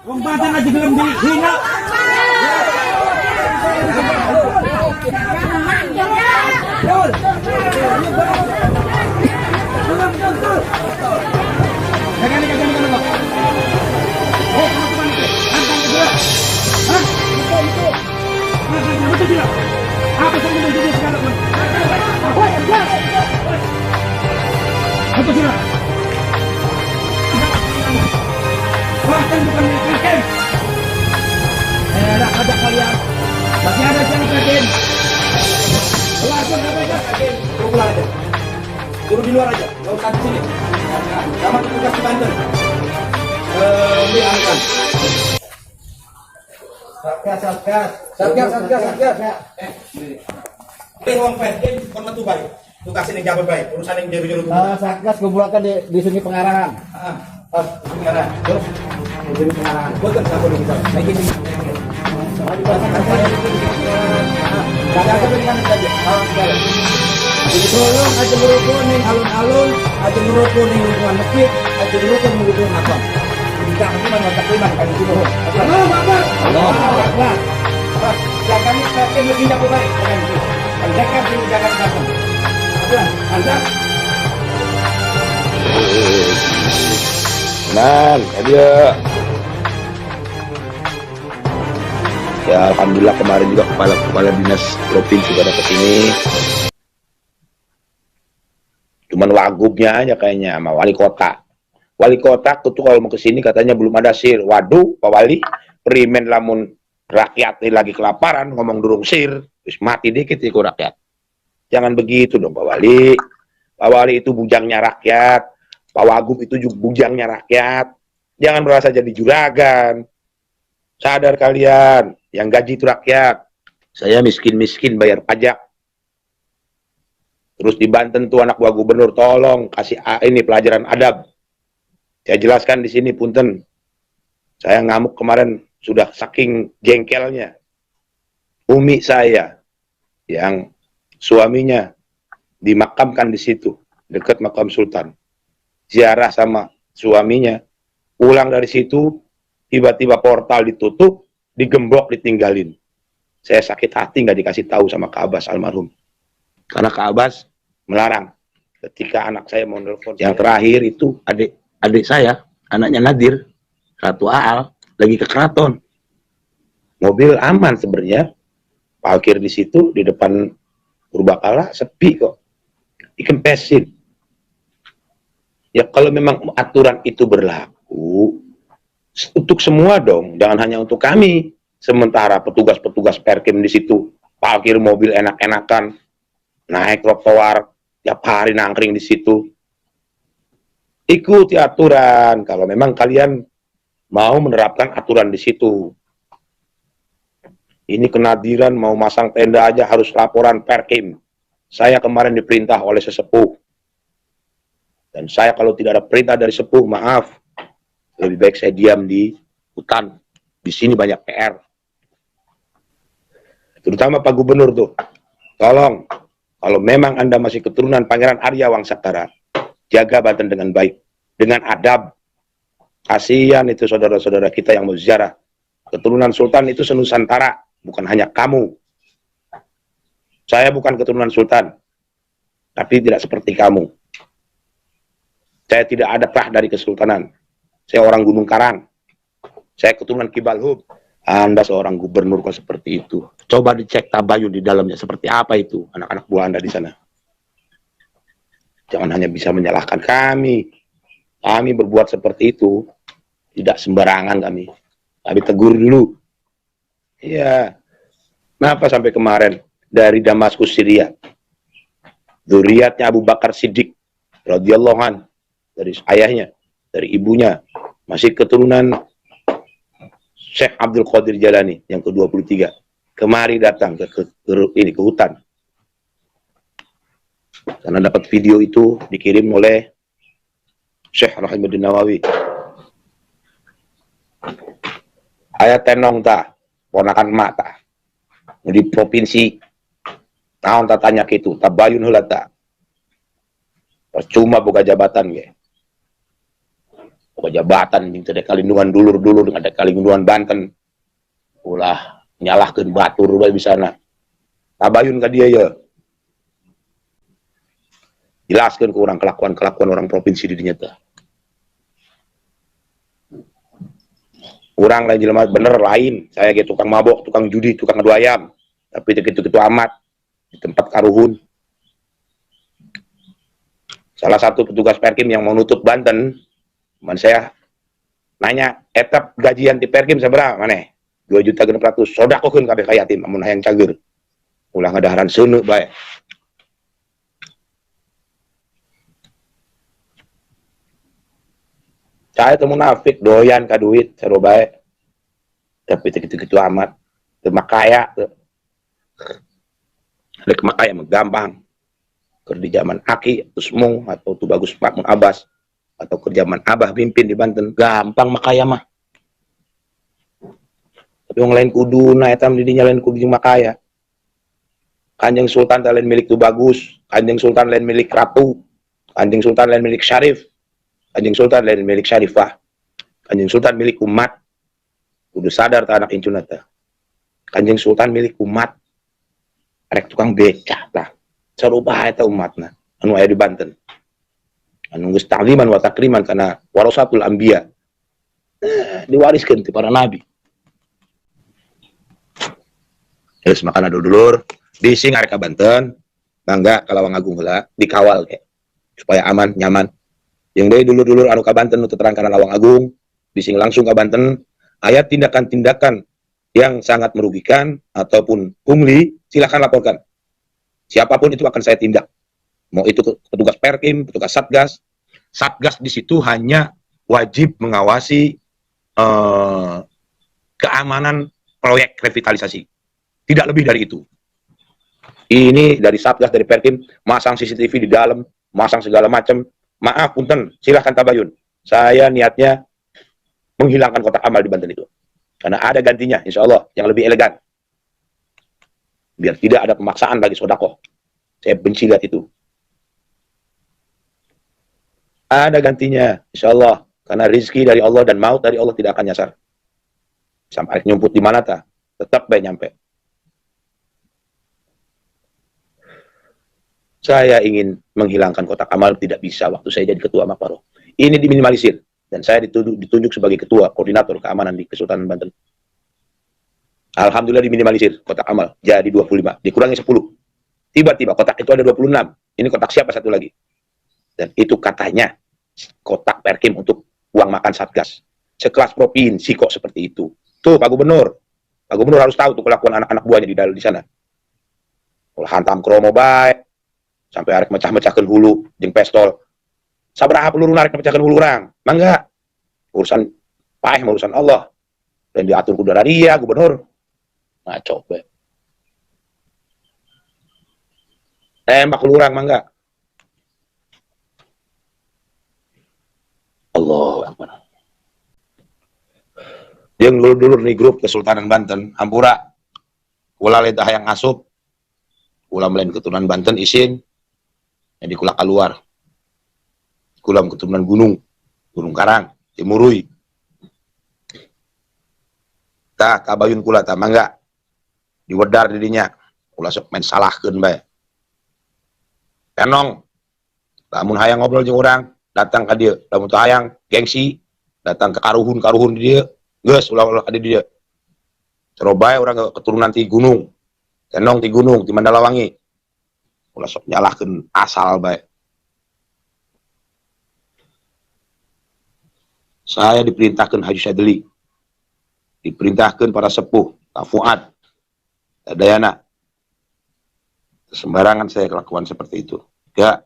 Wong Banten aja gelem dihina. Apa yang menjadi segala apa sih? Bahkan bukan miskin. Ada kalian. Masih ada yang miskin. Langsung KPK. Pulang aja. Suruh di luar aja. Enggak usah di sini. Sama tugas di Banten. Diangkat. Satgas. Wong Pes, kon metu bae. Tugas ini jabat baik. Urusan yang jadi juru. Satgas kumpulkan di sini pengarahan. Pengarah. Terus di sini pengarahan. Boten satu di kita. Lagi di. Tolong aja merokok nih alun-alun, aja merokok nih lingkungan masjid, aja merokok nih lingkungan apa? Kita nanti mau takliman kan di sini. Halo, Bapak. Halo. Jaga nih pakai mesin jago baik. Jaga sini jaga kamu. Anda. Nan, dia. Ya, alhamdulillah kemarin juga kepala dinas provinsi pada kesini. Cuman wagubnya aja kayaknya sama wali kota. Wali kota tuh kalau mau kesini katanya belum ada sir. Waduh, Pak Wali, perimen lamun rakyat ini lagi kelaparan ngomong durung sir, terus mati dikit itu rakyat. Jangan begitu dong Pak Wali. Pak Wali itu bujangnya rakyat. Pak Wagub itu juga bujangnya rakyat. Jangan merasa jadi juragan. Sadar kalian, yang gaji itu rakyat. Saya miskin-miskin bayar pajak. Terus di Banten tuh anak buah gubernur, tolong kasih ini pelajaran adab. Saya jelaskan di sini, punten. Saya ngamuk kemarin sudah saking jengkelnya. Umi saya yang suaminya dimakamkan di situ dekat makam Sultan. Ziarah sama suaminya, pulang dari situ tiba-tiba portal ditutup, digembok, ditinggalin. Saya sakit hati nggak dikasih tahu sama Kak Abbas almarhum. Karena Kak Abbas melarang. Ketika anak saya mau nelfon, yang terakhir itu adik saya, anaknya Nadir, Ratu Aal, lagi ke keraton. Mobil aman sebenarnya, parkir di situ di depan Purbakala sepi kok, dikempesin. Ya kalau memang aturan itu berlaku untuk semua dong, jangan hanya untuk kami. Sementara petugas-petugas Perkim di situ parkir mobil enak-enakan, naik trotoar, tiap hari nangkring di situ. Ikuti aturan kalau memang kalian mau menerapkan aturan di situ. Ini kenadiran mau masang tenda aja harus laporan Perkim. Saya kemarin diperintah oleh sesepuh. Dan saya kalau tidak ada perintah dari sepuh, maaf. Lebih baik saya diam di hutan. Di sini banyak PR. Terutama Pak Gubernur tuh. Tolong, kalau memang Anda masih keturunan Pangeran Arya Wangsakara, jaga Banten dengan baik. Dengan adab. Kasihan itu saudara-saudara kita yang mau ziarah. Keturunan Sultan itu senusantara. Bukan hanya kamu. Saya bukan keturunan Sultan. Tapi tidak seperti kamu. Saya tidak ada tah dari kesultanan. Saya orang Gunung Karang. Saya keturunan Ki Balhub. Anda seorang gubernur kok seperti itu. Coba dicek tabayun di dalamnya. Seperti apa itu anak-anak buah Anda di sana. Jangan hanya bisa menyalahkan kami. Kami berbuat seperti itu. Tidak sembarangan kami. Kami tegur dulu. Iya. Kenapa sampai kemarin dari Damaskus Syria. Dzurriyyatnya Abu Bakar Siddiq radhiyallahu anhu, dari ayahnya, dari ibunya, masih keturunan Syekh Abdul Qadir Jalani yang ke-23. Kemari datang ke hutan. Karena dapat video itu dikirim oleh Syekh Rahimuddin Nawawi. Ayat tenong ta, ponakan mata. Di provinsi tahun tanya gitu, tabayun hulata. Percuma buka jabatan ge. Jabatan minta dek kalindungan dulur-dulur dengan dek kalindungan Banten. Ulah nyalahkeun batur bae bisana. Tabayun ka dia ya. Jelaskan ke orang kelakuan orang provinsi di dinya teh. Orang lain jelema bener lain. Saya gitu tukang mabok, tukang judi, tukang adu ayam. Tapi gitu-gitu amat di tempat karuhun. Salah satu petugas Perkim yang mau nutup Banten, teman saya nanya, etap gajian di Perkim seberapa mana? 2.600.000. Sodakokeun kabeh ka yatim amun hayang cager. Ulah ngadaharan seuneu bae. Saya temu munafik doyan ka duit saro bae. Tapi gitu-gitu amat. Teu makaya teu. Rek makaya mah gampang. Keur di zaman Aki, terus Mung atau tu Bagus Makmun Abbas atau keur zaman Abah pimpin di Banten, gampang makaya mah. Tapi yang lain kuduna eta di dinya lain kudu jeung makaya. Kanjeng Sultan lain milik tu Bagus, Kanjeng Sultan lain milik Ratu, Kanjeng Sultan lain milik Syarif. Kanjeng Sultan lain milik Syarifah. Kanjeng Sultan milik umat. Kudu sadar ta anak incuna teh. Kanjeng Sultan milik umat. Arek tukang beca lah. Saruba eta umatna anu aya di Banten. Anu geus ta'liman wa takriman kana warasatul anbiya. Diwariskeun ti para nabi. Terus makana dulur bising arek ka Banten, mangga ka Lawang Agung heula dikawal ke supaya aman, nyaman. Yang dari dulur-dulur anu ka Banten nu terang kana Lawang Agung, bising langsung ka Banten, aya tindakan-tindakan yang sangat merugikan ataupun pungli, silakan laporkan. Siapapun itu akan saya tindak. Mau itu petugas Perkim, petugas Satgas. Satgas di situ hanya wajib mengawasi keamanan proyek revitalisasi. Tidak lebih dari itu. Ini dari Satgas, dari Perkim, masang CCTV di dalam, masang segala macam. Maaf, punten, silahkan tabayun. Saya niatnya menghilangkan kotak amal di Banten itu. Karena ada gantinya, insya Allah, yang lebih elegan. Biar tidak ada pemaksaan bagi sodakoh. Saya benci lihat itu. Ada gantinya, insya Allah. Karena rezeki dari Allah dan maut dari Allah tidak akan nyasar. Sampai nyumput di mana ta? Tetap baik nyampe. Saya ingin menghilangkan kotak amal, tidak bisa waktu saya jadi ketua Makparo. Ini diminimalisir. Dan saya ditunjuk sebagai ketua koordinator keamanan di Kesultanan Banten. Alhamdulillah diminimalisir kotak amal. Jadi 25. Dikurangi 10. Tiba-tiba kotak itu ada 26. Ini kotak siapa satu lagi? Dan itu katanya kotak Perkim untuk uang makan Satgas. Sekelas provinsi kok seperti itu. Tuh Pak Gubernur. Pak Gubernur harus tahu tuh kelakuan anak-anak buahnya di sana. Kalau hantam kromo baik. Sampai arek mecah-mecahkan hulu jeung pistol. Sabaraha peluru narik mecahkan hulu orang? Mangga. Urusan paeh urusan Allah. Dan diatur ku dararia gubernur. Nah, coba. Tembak hulu orang mangga. Allahu Akbar. Jeung dulur-dulur nih grup Kesultanan Banten, hampura. Ulah lidah yang asup. Ulah melain keturunan Banten isin. Jadi kulak keluar. Kulam keturunan Gunung Karang, Timurui. Tah kabayun kula tah mangga. Diwedar didinya. Kula sok main salahkeun bae. Kenong. Lamun hayang ngobrol jeung urang, datang ka dieu. Lamun teu hayang gengsi, datang ke karuhun di dieu. Geus ulah-ulah ka dieu. Cerobae urang keturunan ti gunung. Kenong ti gunung ti Mandalawangi. Ulah sok nyalahkeun asal bae. Saya diperintahkan Haji Syadli. Diperintahkan para sepuh, Kak Fuad, Kak Dayana. Sembarangan saya kelakuan seperti itu. Enggak.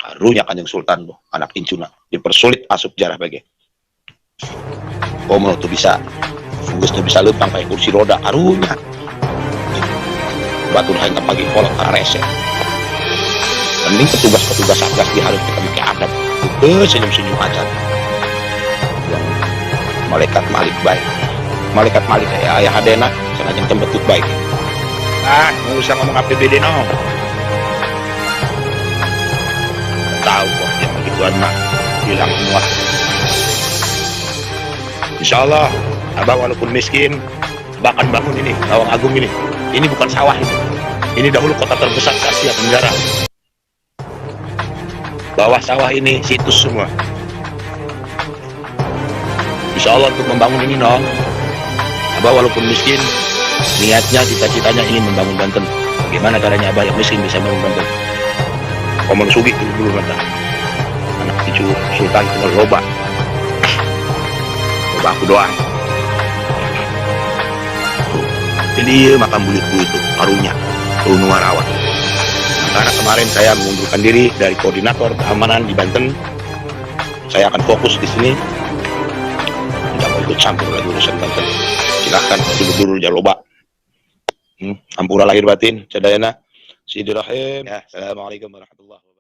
Harunya Kanjeng Sultan loh, anak incuna. Dipersulit asup jarah bagi. Komo tuh bisa. Funggus tuh bisa lempang pakai kursi roda. Harunya. Batur hanya pagi kolak karese. Mending petugas-petugas Satgas diharus kami ke adat. Senyum-senyum aja. Malaikat Malik baik. Malaikat Malik ya ayah hadena sengaja tembetut baik. Ah, nggak usah ngomong APBD no. tahu kok yang begituan mah hilang semua. Insya Allah, abang walaupun miskin, bahkan bangun ini, Lawang Agung ini bukan sawah ini. Ini dahulu kota terbesar Asia Tenggara. Bawah sawah ini situs semua. Insya Allah untuk membangun ini, Nong. Abah walaupun miskin, niatnya, cita-citanya ingin membangun Banten. Bagaimana caranya Abah yang miskin bisa membangun Banten? Komon Sugi dulu nanti. Anak cucu Sultan kenal loba. Loba aku doa. Jadi makam buyutku itu, karunya, Gunung Warawat. Karena kemarin saya mengundurkan diri dari koordinator keamanan di Banten. Saya akan fokus di sini. Tidak mau ikut campur lagi urusan Banten. Silahkan dulu jaloba. Ampura lahir batin, cadayana, Sidirahim. Ya, assalamualaikum warahmatullahi wabarakatuh.